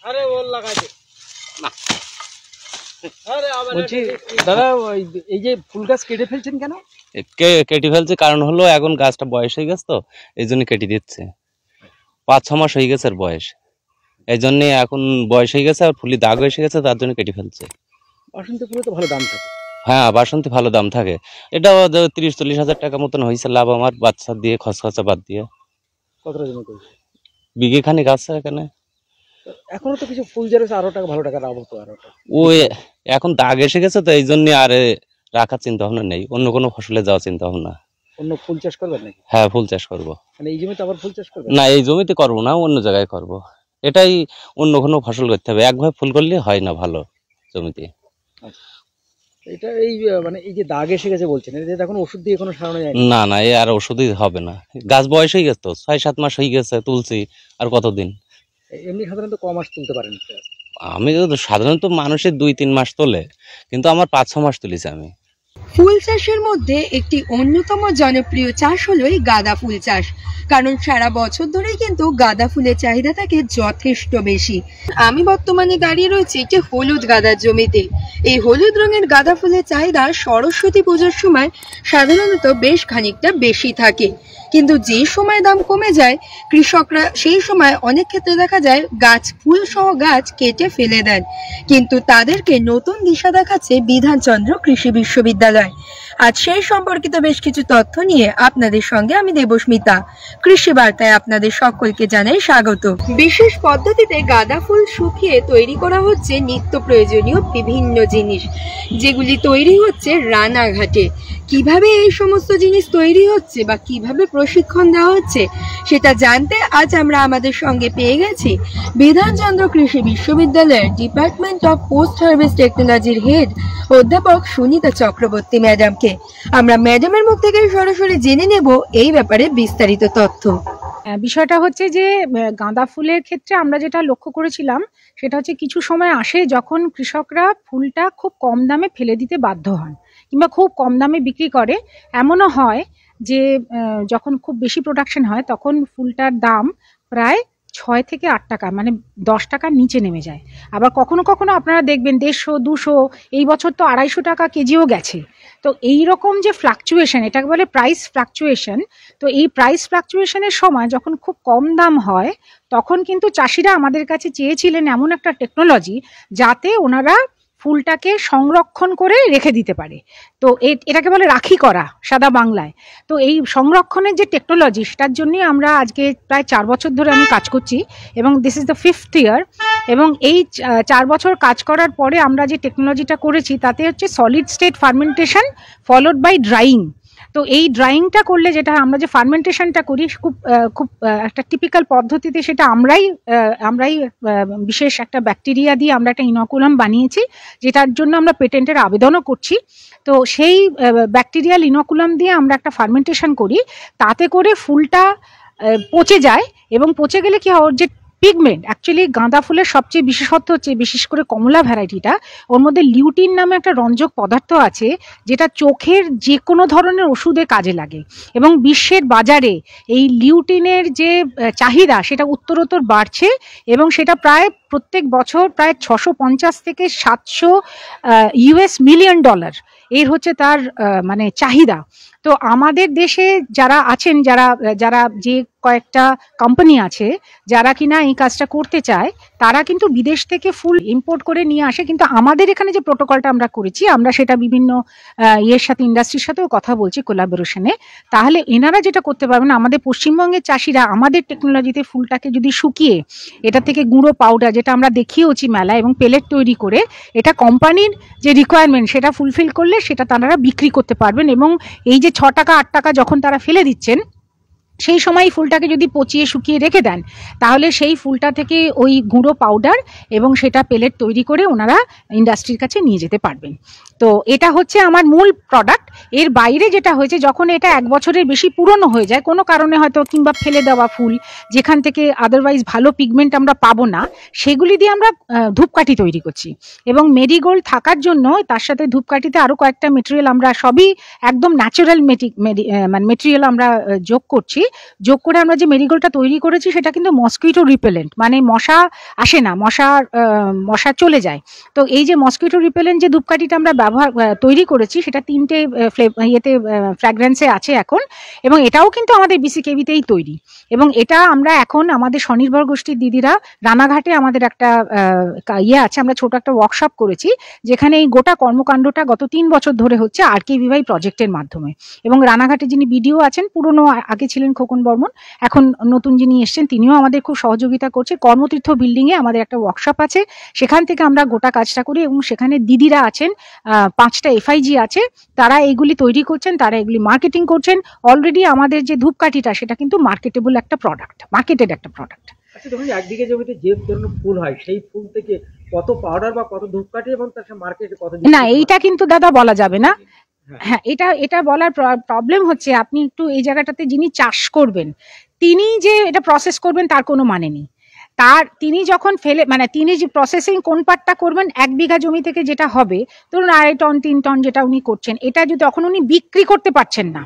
আরে ওল লাগাইছে না। আরে আবার বলছি দাদা এই যে ফুল গাছ কেটে ফেলছেন কেন? কেটে ফেলছে কারণ হলো এখন গাছটা বয়স হয়ে গেছে, তো এই জন্য কেটে দিচ্ছে। 5-6 মাস হয়ে গেছে আর বয়স, এই জন্য এখন বয়স হয়ে গেছে আর ফুলি দাগ এসে গেছে, তার জন্য কেটে ফেলছে। বাসন্তী ফুলে তো ভালো দাম থাকে। হ্যাঁ, বাসন্তী ভালো দাম থাকে। এটা 30-40 হাজার টাকা মতন হয়েছে লাভ আমার, বাচ্চা দিয়ে খরচা বাদ দিয়ে। কতটা জমি করেছে? বিঘে খানিক আছে এখানে। এখনো তো কিছু ফুল যেরকম আরো টাকা ভালো টাকা রাখবো তো আরো ওই এখন দাগ এসে গেছে, তো এই জন্য আর রাখার চিন্তা ভাবনা নেই, অন্য কোনো ফসলে যাওয়ার চিন্তা ভাবনা। অন্য ফুল চাষ করবেন নাকি? হ্যাঁ, ফুল চাষ করবো। মানে এই জমিতে আবার ফুল চাষ করবেন? না, এই জমিতে করবো না, অন্য জায়গায় করব। এটাই অন্য কোনো ফসল করতে হবে, একভাবে ফুল করলে হয় না ভালো জমিতে। এটা এই মানে এই যে দাগ এসে গেছে বলছেন, এটা এখন ওষুধ দিয়ে কোনো সারানো যায় না না, এ আর ওষুধই হবে না, গাছ বয়স হয়ে গেছে তো, 6-7 মাস হয়ে গেছে তুলছি, আর কতদিন। এমনি সাধারণত ক মাস তুলতে পারেন? আমি সাধারণত মানুষের 2-3 মাস তোলে, কিন্তু আমার 5-6 মাস তুলেছি আমি। ফুল চাষের মধ্যে একটি অন্যতম জনপ্রিয় চাষ হলো এই গাঁদা ফুল চাষ, কারণ সারা বছর ধরেই কিন্তু গাঁদা ফুলের চাহিদা থাকে যথেষ্ট বেশি। আমি বর্তমানে দাঁড়িয়ে রয়েছি একটি হলুদ গাঁদার জমিতে। এই হলুদ রঙের গাঁদা ফুলের চাহিদা সরস্বতী পুজোর সময় সাধারণত বেশ খানিকটা বেশি থাকে, কিন্তু যে সময় দাম কমে যায় কৃষকরা সেই সময় অনেক ক্ষেত্রে দেখা যায় গাছ ফুল সহ গাছ কেটে ফেলে দেন, কিন্তু তাদেরকে নতুন দিশা দেখাচ্ছে বিধানচন্দ্র কৃষি বিশ্ববিদ্যালয়। আজ সেই সম্পর্কিত বেশ কিছু তথ্য নিয়ে আপনাদের সঙ্গে আমি দেবস্মিতা। কৃষি বার্তায় আপনাদের সকলকে জানাই স্বাগত। বিশেষ পদ্ধতিতে গাঁদা ফুল শুকিয়ে তৈরি করা হচ্ছে নিত্য প্রয়োজনীয় বিভিন্ন জিনিস, যেগুলি তৈরি হচ্ছে রানাঘাটে। কিভাবে এই সমস্ত জিনিস তৈরি হচ্ছে বা কিভাবে প্রশিক্ষণ দেওয়া হচ্ছে সেটা জানতে আজ আমরা আমাদের সঙ্গে পেয়ে গেছি বিধানচন্দ্র কৃষি বিশ্ববিদ্যালয়ের ডিপার্টমেন্ট অফ পোস্ট হারভেস্ট টেকনোলজির হেড অধ্যাপক সুনিতা চক্রবর্তী ম্যাডামকে। আমরা ম্যাডামের মুখ থেকে সরাসরি জেনে নেব এই ব্যাপারে বিস্তারিত তথ্য। বিষয়টা হচ্ছে যে গাঁদা ফুলের ক্ষেত্রে আমরা যেটা লক্ষ্য করেছিলাম সেটা হচ্ছে কিছু সময় আসে যখন কৃষকরা ফুলটা খুব কম দামে ফেলে দিতে বাধ্য হন কিংবা খুব কম দামে বিক্রি করে। এমনও হয় যে যখন খুব বেশি প্রোডাকশন হয় তখন ফুলটার দাম প্রায় 6 থেকে 8 টাকা, মানে 10 টাকার নিচে নেমে যায়। আবার কখনো কখনো আপনারা দেখবেন 150-200, এই বছর তো 250 টাকা কেজিও গেছে। তো এই রকম যে ফ্লাকচুয়েশন, এটাকে বলে প্রাইস ফ্লাকচুয়েশন। তো এই প্রাইস ফ্লাকচুয়েশনের সময় যখন খুব কম দাম হয় তখন কিন্তু চাষিরা আমাদের কাছে চেয়েছিলেন এমন একটা টেকনোলজি যাতে ওনারা ফুলটাকে সংরক্ষণ করে রেখে দিতে পারে। তো এটাকে বলে রাখি করা সাদা বাংলায়। তো এই সংরক্ষণের যে টেকনোলজি, সেটার জন্যই আমরা আজকে প্রায় 4 বছর ধরে আমি কাজ করছি এবং দিস ইজ দ্য 5th ইয়ার। এবং এই 4 বছর কাজ করার পরে আমরা যে টেকনোলজিটা করেছি তাতে হচ্ছে solid state fermentation followed by drying. তো এই ড্রাইংটা করলে যেটা আমরা যে ফার্মেন্টেশনটা করি খুব একটা টিপিক্যাল পদ্ধতিতে, সেটা আমরাই বিশেষ একটা ব্যাকটেরিয়া দিয়ে আমরা একটা ইনোকুলাম বানিয়েছি, যেটার জন্য আমরা পেটেন্টের আবেদনও করছি। তো সেই ব্যাকটেরিয়াল ইনোকুলাম দিয়ে আমরা একটা ফার্মেন্টেশন করি, তাতে করে ফুলটা পচে যায় এবং পচে গেলে কি হয়, ওর যে পিগমেন্ট, অ্যাকচুয়ালি গাঁদা ফুলের সবচেয়ে বিশেষত্ব হচ্ছে বিশেষ করে কমলা ভ্যারাইটিটা, ওর মধ্যে লিউটিন নামে একটা রঞ্জক পদার্থ আছে যেটা চোখের যে কোনো ধরনের ওষুধে কাজে লাগে। এবং বিশ্বের বাজারে এই লিউটিনের যে চাহিদা সেটা উত্তরোত্তর বাড়ছে এবং সেটা প্রায় প্রত্যেক বছর প্রায় 650 থেকে 700 US মিলিয়ন ডলার এর হচ্ছে তার মানে চাহিদা। তো আমাদের দেশে যারা আছেন, যারা যে কয়েকটা কোম্পানি আছে যারা কিনা এই কাজটা করতে চায়, তারা কিন্তু বিদেশ থেকে ফুল ইম্পোর্ট করে নিয়ে আসে। কিন্তু আমাদের এখানে যে প্রোটোকলটা আমরা করেছি, আমরা সেটা বিভিন্ন ইয়ের সাথে, ইন্ডাস্ট্রির সাথেও কথা বলছি কোলাবোরেশনে। তাহলে এনারা যেটা করতে পারবেন, আমাদের পশ্চিমবঙ্গের চাষিরা আমাদের টেকনোলজিতে ফুলটাকে যদি শুকিয়ে এটা থেকে গুঁড়ো পাউডার, যেটা আমরা দেখিয়েওছি মেলা, এবং পেলেট তৈরি করে এটা কোম্পানির যে রিকোয়ারমেন্ট সেটা ফুলফিল করলে সেটা তারা বিক্রি করতে পারবেন। এবং এই যে 6 টাকা 8 টাকা যখন তারা ফেলে দিচ্ছেন, সেই সময় ফুলটাকে যদি পচিয়ে শুকিয়ে রেখে দেন তাহলে সেই ফুলটা থেকে ওই গুঁড়ো পাউডার এবং সেটা পেলেট তৈরি করে ওনারা ইন্ডাস্ট্রির কাছে নিয়ে যেতে পারবেন। তো এটা হচ্ছে আমার মূল প্রোডাক্ট। এর বাইরে যেটা হয়েছে, যখন এটা 1 বছরের বেশি পুরনো হয়ে যায় কোনো কারণে, হয়তো কিংবা ফেলে দেওয়া ফুল যেখান থেকে আদারওয়াইজ ভালো পিগমেন্ট আমরা পাবো না, সেগুলি দিয়ে আমরা ধূপকাঠি তৈরি করছি। এবং মেরিগোল্ড থাকার জন্য তার সাথে ধূপকাঠিতে আরও কয়েকটা মেটেরিয়াল, আমরা সবই একদম ন্যাচারাল মেটেরিয়াল আমরা যোগ করছি, যোগ করে আমরা যে মেরিগোল্ডটা তৈরি করেছি সেটা কিন্তু মসকিটো রিপেলেন্ট, মানে মশা আসে না, মশা চলে যায়। তো এই যে মসকিটো রিপেলেন্ট যে ধূপকাঠিটা আমরা তৈরি করেছি সেটা 3টে ফ্র্যাগ্রেন্সে আছে এখন, এবং এটাও কিন্তু আমাদের বিসিকেভিতেই তৈরি। এবং এটা আমরা এখন আমাদের স্বনির্ভর গোষ্ঠীর দিদিরা রানাঘাটে আমাদের একটা আছে, আমরা ছোট একটা ওয়ার্কশপ করেছি যেখানে এই গোটা কর্মকাণ্ডটা গত 3 বছর ধরে হচ্ছে RKVY প্রজেক্টের মাধ্যমে। এবং রানাঘাটে যিনি বিডিও আছেন, পুরনো আগে ছিলেন খোকন বর্মন, এখন নতুন যিনি এসছেন তিনিও আমাদের খুব সহযোগিতা করছে। কর্মতীর্থ বিল্ডিং এ আমাদের একটা ওয়ার্কশপ আছে, সেখান থেকে আমরা গোটা কাজটা করি এবং সেখানে দিদিরা আছেন, 5টা FIG আছে, তারা এইগুলি তৈরি করছেন, তারা এগুলি মার্কেটিং করছেন। অলরেডি আমাদের যে ধূপকাঠিটা সেটা কিন্তু মার্কেটেবল একটা প্রোডাক্ট, মার্কেটেড একটা প্রোডাক্ট। আচ্ছা, দেখুন 1 বিঘা জমিতে যে ধরনের ফুল হয় সেই ফুল থেকে কত পাউডার বা কত ধূপকাঠি এবং তার মার্কেটে কত, না এইটা কিন্তু দাদা বলা যাবে না। হ্যাঁ, এটা বলার প্রবলেম হচ্ছে, আপনি একটু এই জায়গাটাতে যিনি চাষ করবেন তিনি যে এটা প্রসেস করবেন তার কোনো মানে নেই। তিনি যখন তিনি যে প্রসেসিং কোন পার্টটা করবেন, 1 বিঘা জমি থেকে যেটা হবে, ধরুন 2.5 টন 3 টন যেটা উনি করছেন, এটা যদি তখন উনি বিক্রি করতে পারছেন না,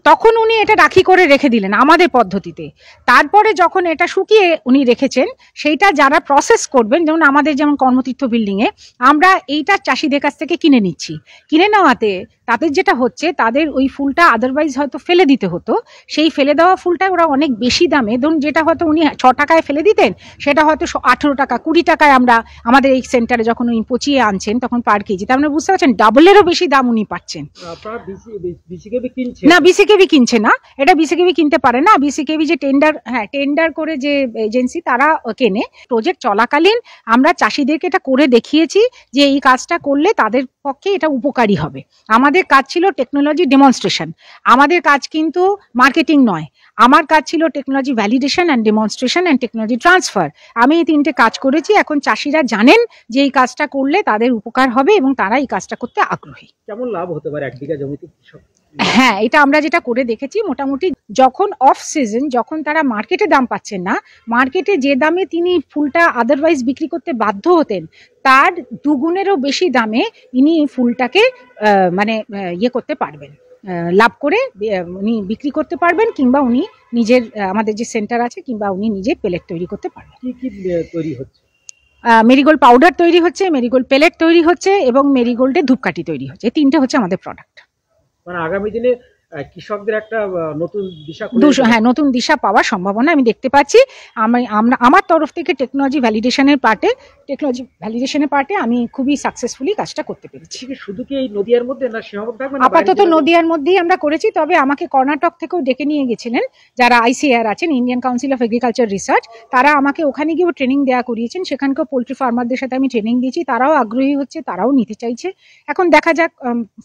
তখন উনি এটা রাখি করে রেখে দিলেন আমাদের পদ্ধতিতে। তারপরে যখন এটা শুকিয়ে উনি রেখেছেন, সেইটা যারা প্রসেস করবেন, যেমন আমাদের যেমন কর্মতীর্থ বিল্ডিং এ আমরা এইটা চাষিদের কাছ থেকে কিনে নিচ্ছি। কিনে নেওয়াতে তাদের যেটা হচ্ছে, তাদের ওই ফুলটা আদারওয়াইজ হয়তো ফেলে দিতে হতো, সেই ফেলে দেওয়া ফুলটা ওরা অনেক বেশি দামে, ধরুন যেটা হয়তো উনি 6 টাকায় ফেলে দিতেন সেটা হয়তো 18 টাকা 20 টাকায় আমরা আমাদের এই সেন্টারে যখন উনি পচিয়ে আনছেন তখন পার কেজি, তার মানে বুঝতে পারছেন ডাবলেরও বেশি দাম উনি পাচ্ছেন। না বিসিকেভি কিনছে না, এটা বিসিকেভি কিনতে পারে না। বিসিকেভি যে টেন্ডার করে যে এজেন্সি তারা কেনে। প্রজেক্ট চলাকালীন আমরা চাষিদেরকে এটা করে দেখিয়েছি যে এই কাজটা করলে তাদের পক্ষে এটা উপকারী হবে। আমাদের কাজ ছিল টেকনোলজি ডেমনস্ট্রেশন, আমাদের কাজ কিন্তু মার্কেটিং নয়। আমার কাজ ছিল technology validation and demonstration and technology transfer. আমি এই 3টে কাজ করেছি। এখন চাষিরা জানেন যে এই কাজটা করলে তাদের উপকার হবে এবং তারা এই কাজটা করতে আগ্রহী। কেমন লাভ হতে পারে 1 বিঘা জমিতে? হ্যাঁ, এটা আমরা যেটা করে দেখেছি, মোটামুটি যখন অফ সিজন, যখন তারা মার্কেটে দাম পাচ্ছেন না, মার্কেটে যে দামে তিনি ফুলটা আদারওয়াইজ বিক্রি করতে বাধ্য হতেন তার 2 গুণেরও বেশি দামে ইনি ফুলটাকে করতে পারবেন, লাভ করে উনি বিক্রি করতে পারবেন, কিংবা উনি নিজের আমাদের যে সেন্টার আছে কিংবা উনি নিজে পেলেট তৈরি করতে পারবেন। কি তৈরি হচ্ছে? মেরিগোল্ড পাউডার তৈরি হচ্ছে, মেরিগোল্ড পেলেট তৈরি হচ্ছে এবং মেরিগোল্ডের ধূপকাঠি তৈরি হচ্ছে। এই 3টে হচ্ছে আমাদের প্রোডাক্ট। মানে আগামী দিনে কৃষকদের একটা নতুন দিশা, নতুন দিশা পাওয়ার সম্ভাবনা আমি দেখতে পাচ্ছি। আমার তরফ থেকে টেকনোলজি ভ্যালিডেশনের পার্টে আমি খুবই সাকসেসফুলি কাজটা করতে পেরেছি। শুধু কি এই নদিয়ার মধ্যে না সীমাবদ্ধ থাকবে? আপাতত নদিয়ার মধ্যেই আমরা করেছি, তবে আমাকে কর্ণাটক থেকেও ডেকে নিয়ে গেছিলেন যারা ICAR আছেন, Indian council of agriculture research, তারা আমাকে ওখানে গিয়েও ট্রেনিং দেওয়া করিয়েছেন। সেখানকার পোল্ট্রি ফার্মারদের সাথে আমি ট্রেনিং দিয়েছি, তারাও আগ্রহী হচ্ছে, তারাও নিতে চাইছে। এখন দেখা যাক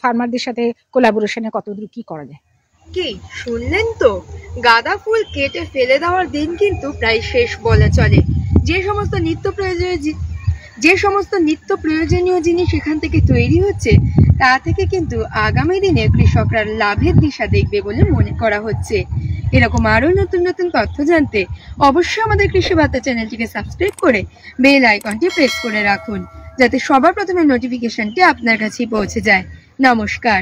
ফার্মারদের সাথে কোলাবোরেশনে কতদূর কি করা যায়। কি শুনলেন তো, গাঁদা ফুল কেটে ফেলে দেওয়ার দিন কিন্তু প্রায় শেষ বলা চলে। যে সমস্ত নিত্য প্রয়োজনীয় জিনিস এখান থেকে তৈরি হচ্ছে তা থেকে কিন্তু আগামী দিনে কৃষকরা লাভের দিশা দেখবে বলে মনে করা হচ্ছে। এরকম আরো নতুন নতুন তথ্য জানতে অবশ্যই আমাদের কৃষি বার্তা চ্যানেলটিকে সাবস্ক্রাইব করে বেল আইকনটি প্রেস করে রাখুন, যাতে সবার প্রথমে নোটিফিকেশনটি আপনার কাছেই পৌঁছে যায়। নমস্কার।